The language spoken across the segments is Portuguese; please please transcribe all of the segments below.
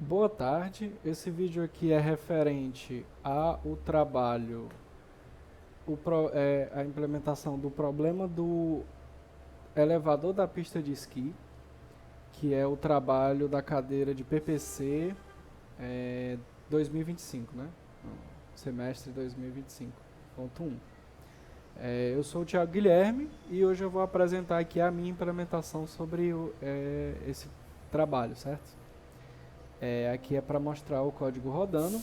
Boa tarde, esse vídeo aqui é referente ao trabalho, a implementação do problema do elevador da pista de esqui, que é o trabalho da cadeira de PPC 2025, né? Semestre 2025.1. Eu sou o Thiago Guilherme e hoje eu vou apresentar aqui a minha implementação sobre esse trabalho, certo? Aqui é para mostrar o código rodando.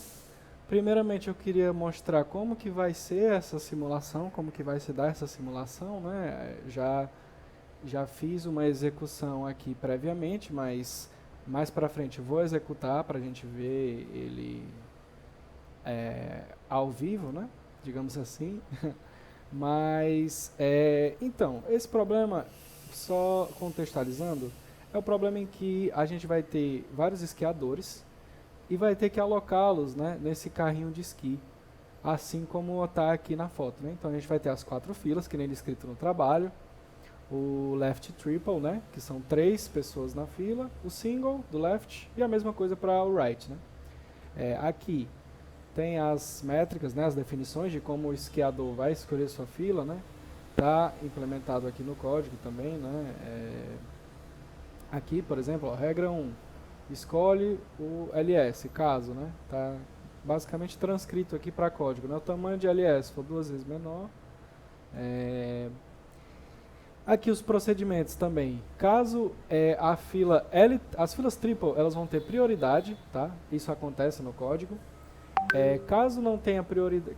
Primeiramente eu queria mostrar como que vai ser essa simulação, como que vai se dar essa simulação, né? Já fiz uma execução aqui previamente, mas mais para frente eu vou executar para a gente ver ele ao vivo, né? Digamos assim. Mas, então, esse problema, só contextualizando, é o problema em que a gente vai ter vários esquiadores e vai ter que alocá-los, né, nesse carrinho de esqui, assim como está aqui na foto, né? Então a gente vai ter as 4 filas, que nem descrito no trabalho, o left triple, né, que são 3 pessoas na fila, o single do left e a mesma coisa para o right, né? Aqui tem as métricas, né, as definições de como o esquiador vai escolher sua fila, né? Está implementado aqui no código também, né? Aqui, por exemplo, ó, regra 1, escolhe o LS, caso, né? Tá basicamente transcrito aqui para código, né? O tamanho de LS for 2 vezes menor. Aqui os procedimentos também. Caso a fila L, as filas triple, elas vão ter prioridade, tá? Isso acontece no código. Caso não tenha prioridade,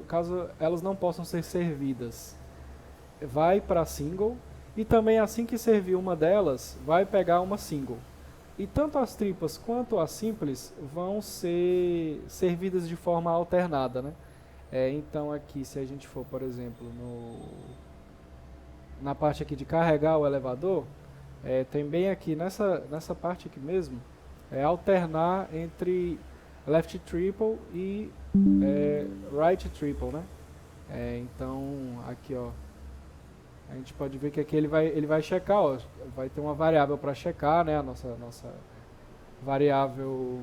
caso elas não possam ser servidas, vai para single. E também assim que servir uma delas, vai pegar uma single. E tanto as triplas quanto as simples vão ser servidas de forma alternada, né? Então aqui, se a gente for, por exemplo, na parte aqui de carregar o elevador, tem bem aqui, nessa parte aqui mesmo, alternar entre left triple e right triple, né? Então, aqui, ó, a gente pode ver que aqui ele vai checar, ó, vai ter uma variável para checar, né, a nossa variável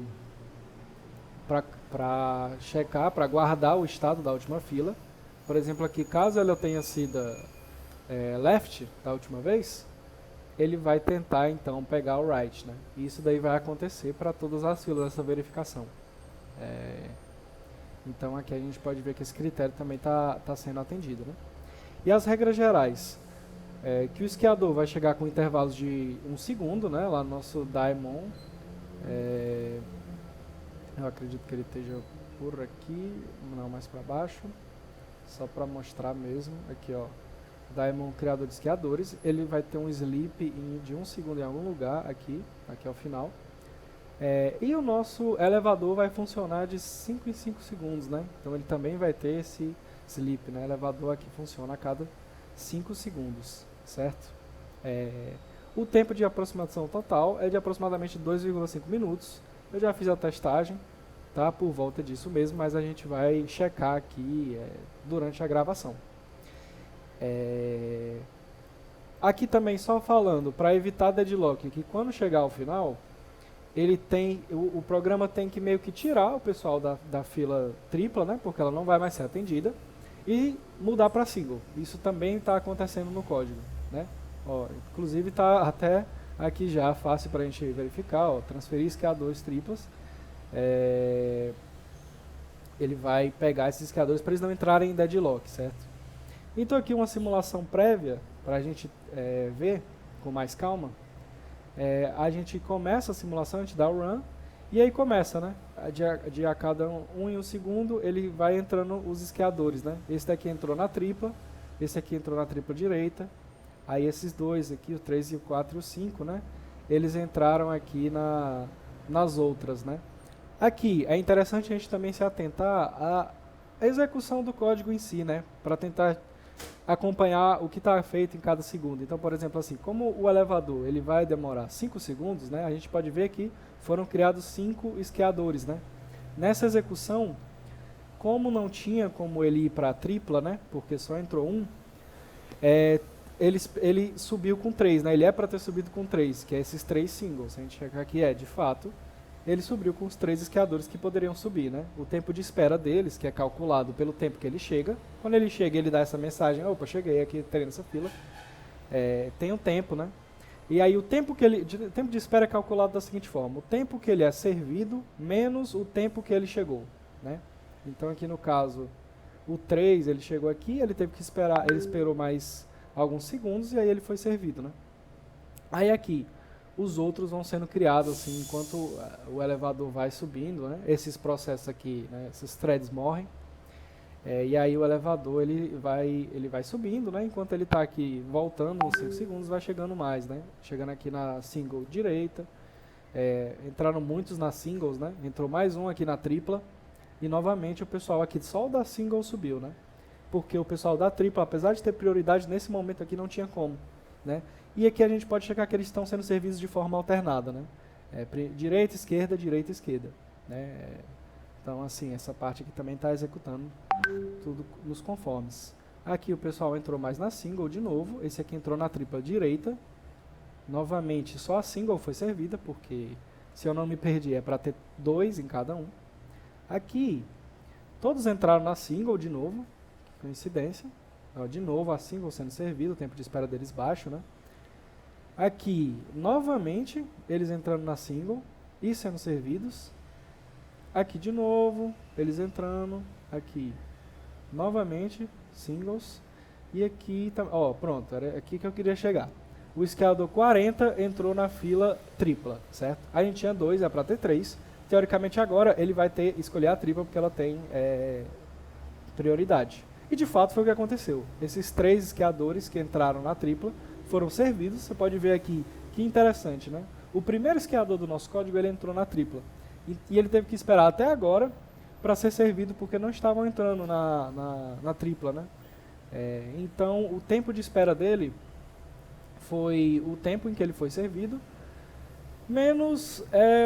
para checar, para guardar o estado da última fila. Por exemplo, aqui, caso ela tenha sido left da última vez, ele vai tentar então pegar o right, né? E isso daí vai acontecer para todas as filas dessa verificação. Então aqui a gente pode ver que esse critério também está sendo atendido, né? E as regras gerais, que o esquiador vai chegar com intervalos de 1 segundo, né, lá no nosso daemon. Eu acredito que ele esteja por aqui, não, mais para baixo, só para mostrar mesmo. Aqui, ó, daemon criador de esquiadores, ele vai ter um sleep de 1 segundo em algum lugar, aqui ao final. E o nosso elevador vai funcionar de 5 em 5 segundos, né? Então ele também vai ter esse sleep, né? Elevador aqui funciona a cada 5 segundos, certo? O tempo de aproximação total é de aproximadamente 2,5 minutos. Eu já fiz a testagem, tá? Por volta disso mesmo, mas a gente vai checar aqui durante a gravação. Aqui também só falando, para evitar deadlock, que quando chegar ao final, o programa tem que meio que tirar o pessoal da fila tripla, né? Porque ela não vai mais ser atendida, e mudar para single. Isso também está acontecendo no código, né? Ó, inclusive está até aqui já fácil para a gente verificar, ó, transferir esquiadores triplas. Ele vai pegar esses esquiadores para eles não entrarem em deadlock, certo? Então aqui uma simulação prévia para a gente ver com mais calma. A gente começa a simulação, a gente dá o run, e aí começa, né? De a cada 1 em 1 segundo, ele vai entrando os esquiadores, né? Esse daqui entrou na tripla, esse aqui entrou na tripla direita, aí esses dois aqui, o 3 e o 4 e o 5, né? Eles entraram aqui nas outras, né? Aqui, é interessante a gente também se atentar à execução do código em si, né? Para tentar acompanhar o que está feito em cada segundo. Então, por exemplo, assim, como o elevador ele vai demorar 5 segundos, né, a gente pode ver que foram criados 5 esquiadores, né? Nessa execução, como não tinha como ele ir para a tripla, né, porque só entrou um, ele subiu com 3, né? Ele é para ter subido com 3, que é esses 3 singles. A gente checar aqui, de fato, ele subiu com os 3 esquiadores que poderiam subir, né? O tempo de espera deles, que é calculado pelo tempo que ele chega. Quando ele chega, ele dá essa mensagem: opa, cheguei aqui, entrei nessa fila. Tem um tempo, né? E aí o tempo de espera é calculado da seguinte forma: o tempo que ele é servido menos o tempo que ele chegou, né? Então aqui no caso, o 3, ele chegou aqui, ele teve que esperar, ele esperou mais alguns segundos e aí ele foi servido, né? Aí aqui, os outros vão sendo criados assim, enquanto o elevador vai subindo, né? Esses processos aqui, né? Esses threads morrem. E aí o elevador ele vai subindo, né? Enquanto ele está aqui voltando uns 5 segundos, vai chegando mais, né? Chegando aqui na single direita. Entraram muitos na singles, né? Entrou mais um aqui na tripla. E novamente o pessoal aqui só o da single subiu, né? Porque o pessoal da tripla, apesar de ter prioridade, nesse momento aqui não tinha como, né? E aqui a gente pode checar que eles estão sendo servidos de forma alternada, né? Direita, esquerda, né? Então, assim, essa parte aqui também está executando tudo nos conformes. Aqui o pessoal entrou mais na single de novo. Esse aqui entrou na tripla direita. Novamente, só a single foi servida, porque, se eu não me perdi, é para ter 2 em cada um. Aqui, todos entraram na single de novo. Que coincidência. De novo, a single sendo servida, o tempo de espera deles baixo, né? Aqui, novamente, eles entrando na single e sendo servidos. Aqui de novo, eles entrando, aqui novamente, singles, e aqui, pronto, era aqui que eu queria chegar. O esquiador 40 entrou na fila tripla, certo? A gente tinha 2, é para ter 3. Teoricamente agora ele vai escolher a tripla porque ela tem prioridade. E de fato foi o que aconteceu. Esses 3 esquiadores que entraram na tripla foram servidos. Você pode ver aqui, que interessante, né? O primeiro esquiador do nosso código, ele entrou na tripla. E ele teve que esperar até agora para ser servido, porque não estavam entrando na tripla, né? Então, o tempo de espera dele foi o tempo em que ele foi servido, menos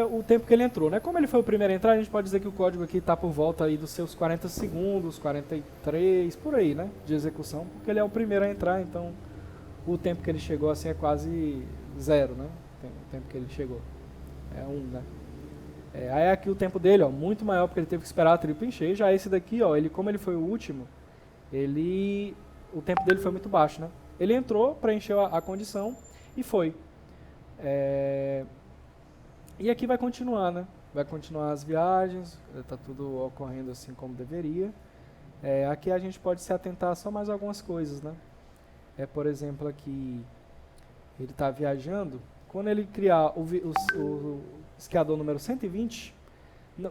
o tempo que ele entrou, né? Como ele foi o primeiro a entrar, a gente pode dizer que o código aqui está por volta aí dos seus 40 segundos, 43, por aí, né? De execução, porque ele é o primeiro a entrar, então o tempo que ele chegou assim é quase 0, né? O tempo que ele chegou é 1, né? Aí aqui o tempo dele, muito maior, porque ele teve que esperar a tripla encher. Já esse daqui, como ele foi o último, o tempo dele foi muito baixo, né? Ele entrou, preencheu a condição e foi. E aqui vai continuar, né? Vai continuar as viagens, está tudo ocorrendo assim como deveria. Aqui a gente pode se atentar só mais algumas coisas, né? Por exemplo, aqui ele está viajando. Quando ele criar o esquiador número 120,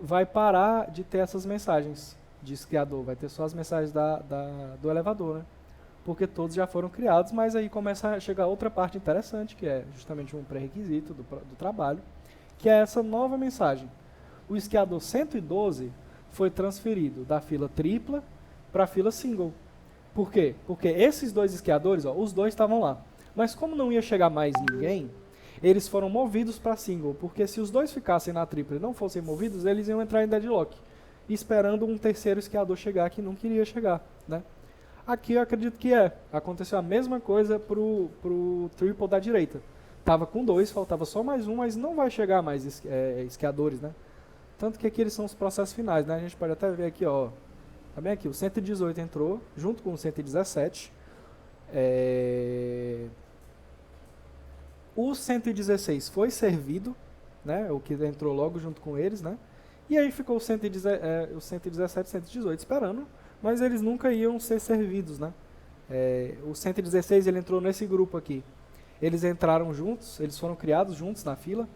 vai parar de ter essas mensagens de esquiador, vai ter só as mensagens do elevador, né? Porque todos já foram criados, mas aí começa a chegar outra parte interessante, que é justamente um pré-requisito do trabalho, que é essa nova mensagem. O esquiador 112 foi transferido da fila tripla para a fila single. Por quê? Porque esses 2 esquiadores, os 2 estavam lá. Mas como não ia chegar mais ninguém, eles foram movidos para single, porque se os 2 ficassem na tripla e não fossem movidos, eles iam entrar em deadlock, esperando um terceiro esquiador chegar que não queria chegar, né? Aqui eu acredito que aconteceu a mesma coisa pro triple da direita. Tava com 2, faltava só mais um, mas não vai chegar mais esquiadores, né? Tanto que aqui eles são os processos finais, né? A gente pode até ver aqui, tá bem aqui, o 118 entrou, junto com o 117, o 116 foi servido, né, o que entrou logo junto com eles, né, e aí ficou o 117 e 118 esperando, mas eles nunca iam ser servidos, né. O 116 ele entrou nesse grupo aqui. Eles entraram juntos, eles foram criados juntos na fila,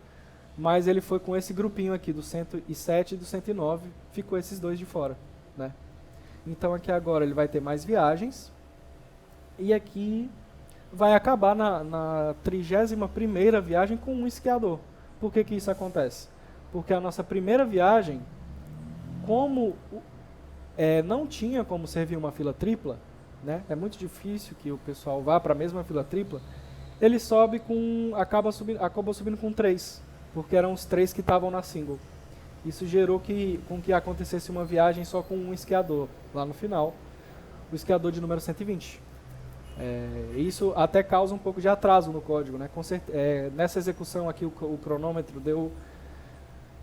mas ele foi com esse grupinho aqui do 107 e do 109, ficou esses 2 de fora, né. Então aqui agora ele vai ter mais viagens, e aqui vai acabar na 31ª viagem com um esquiador. Por que isso acontece? Porque a nossa primeira viagem, como não tinha como servir uma fila tripla, né? É muito difícil que o pessoal vá para a mesma fila tripla, ele acabou subindo com 3, porque eram os 3 que estavam na single. Isso gerou com que acontecesse uma viagem só com um esquiador, lá no final, o esquiador de número 120. Isso até causa um pouco de atraso no código, né? Nessa execução aqui o cronômetro deu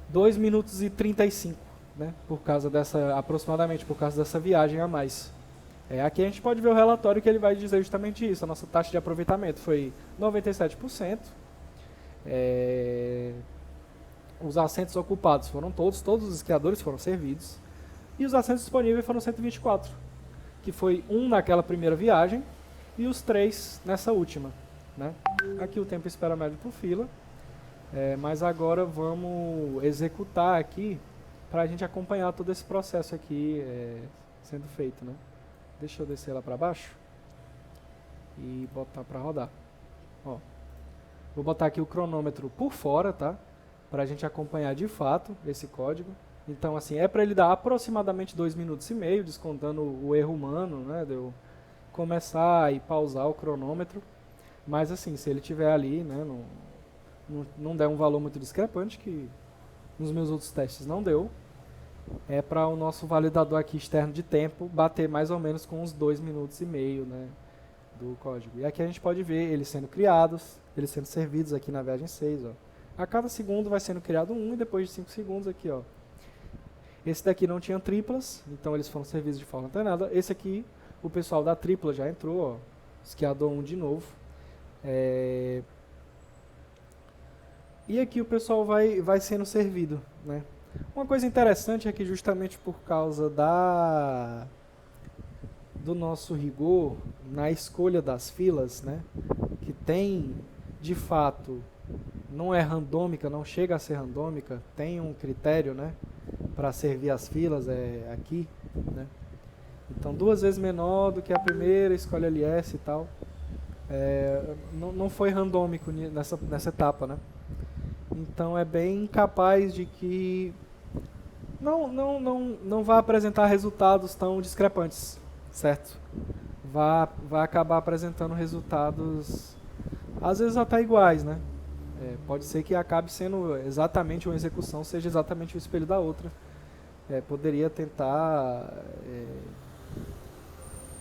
2 minutos e 35, né? Aproximadamente por causa dessa viagem a mais. Aqui a gente pode ver o relatório que ele vai dizer justamente isso. A nossa taxa de aproveitamento foi 97%. Os assentos ocupados foram todos os esquiadores foram servidos. E os assentos disponíveis foram 124, que foi 1 naquela primeira viagem e os 3 nessa última, né? Aqui o tempo de espera médio por fila. Mas agora vamos executar aqui para a gente acompanhar todo esse processo aqui sendo feito, né? Deixa eu descer lá para baixo e botar para rodar. Ó, vou botar aqui o cronômetro por fora, tá? Para a gente acompanhar de fato esse código. Então, assim, para ele dar aproximadamente 2 minutos e meio, descontando o erro humano, né? De eu começar e pausar o cronômetro. Mas, assim, se ele tiver ali, né? Não der um valor muito discrepante, que nos meus outros testes não deu, para o nosso validador aqui externo de tempo bater mais ou menos com uns 2 minutos e meio, né, do código. E aqui a gente pode ver eles sendo criados, eles sendo servidos aqui na viagem 6. Ó. A cada segundo vai sendo criado um e depois de 5 segundos aqui. Ó. Esse daqui não tinha triplas, então eles foram servidos de forma alternada. Esse aqui, o pessoal da tripla já entrou, ó, esquiador 1 de novo. E aqui o pessoal vai sendo servido, né? Uma coisa interessante é que justamente por causa do nosso rigor na escolha das filas, né? Que tem, de fato, não é randômica, não chega a ser randômica, tem um critério, né? Para servir as filas aqui, né? Então 2 vezes menor do que a primeira, escolhe LS e tal. Não foi randômico nessa etapa, né? Então é bem capaz de que não vai apresentar resultados tão discrepantes, certo? Vai acabar apresentando resultados, às vezes até iguais, né? Pode ser que acabe sendo exatamente uma execução, seja exatamente o espelho da outra. Poderia tentar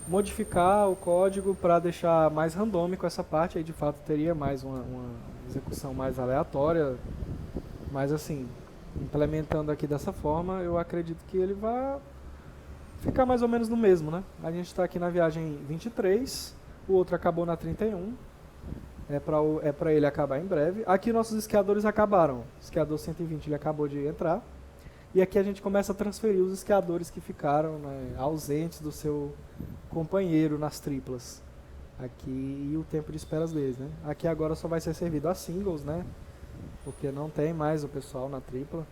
modificar o código para deixar mais randômico essa parte, aí de fato teria mais uma execução mais aleatória, mas assim, implementando aqui dessa forma, eu acredito que ele vai ficar mais ou menos no mesmo, né? A gente está aqui na viagem 23, o outro acabou na 31, para ele acabar em breve. Aqui nossos esquiadores acabaram, o esquiador 120 ele acabou de entrar, e aqui a gente começa a transferir os esquiadores que ficaram, né, ausentes do seu companheiro nas triplas. Aqui e o tempo de espera deles, né? Aqui agora só vai ser servido a singles, né? Porque não tem mais o pessoal na tripla.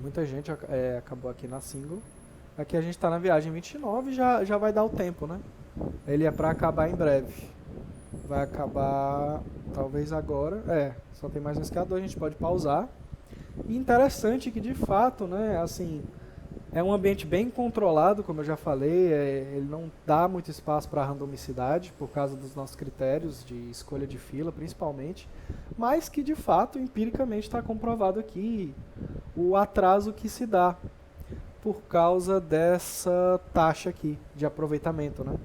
Muita gente acabou aqui na single. Aqui a gente está na viagem 29 e já vai dar o tempo, né? Ele é para acabar em breve. Vai acabar talvez agora. Só tem mais um esquiador, a gente pode pausar. E interessante que de fato, né? Assim, é um ambiente bem controlado, como eu já falei, ele não dá muito espaço para randomicidade, por causa dos nossos critérios de escolha de fila, principalmente, mas que de fato, empiricamente, está comprovado aqui o atraso que se dá por causa dessa taxa aqui de aproveitamento, né?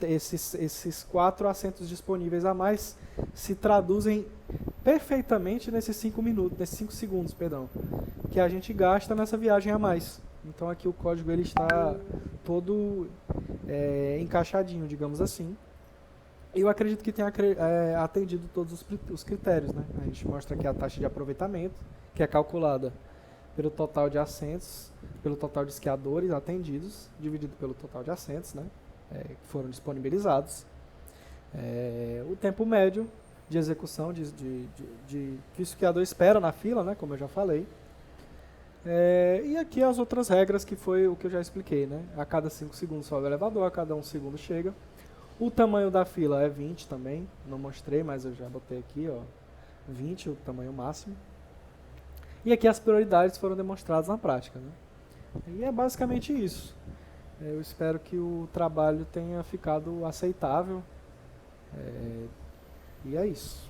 Esses 4 assentos disponíveis a mais se traduzem perfeitamente nesses 5 segundos, que a gente gasta nessa viagem a mais. Então aqui o código ele está todo encaixadinho, digamos assim. Eu acredito que tenha atendido todos os critérios, né? A gente mostra aqui a taxa de aproveitamento, que é calculada pelo total de assentos, pelo total de esquiadores atendidos, dividido pelo total de assentos, né? Que foram disponibilizados. O tempo médio de execução que o esquiador espera na fila, né? Como eu já falei. E aqui as outras regras, que foi o que eu já expliquei, né? A cada 5 segundos sobe o elevador, a cada 1 segundo chega. O tamanho da fila é 20 também, não mostrei, mas eu já botei aqui, ó, 20, o tamanho máximo. E aqui as prioridades foram demonstradas na prática, né? E é basicamente isso. Eu espero que o trabalho tenha ficado aceitável. E é isso.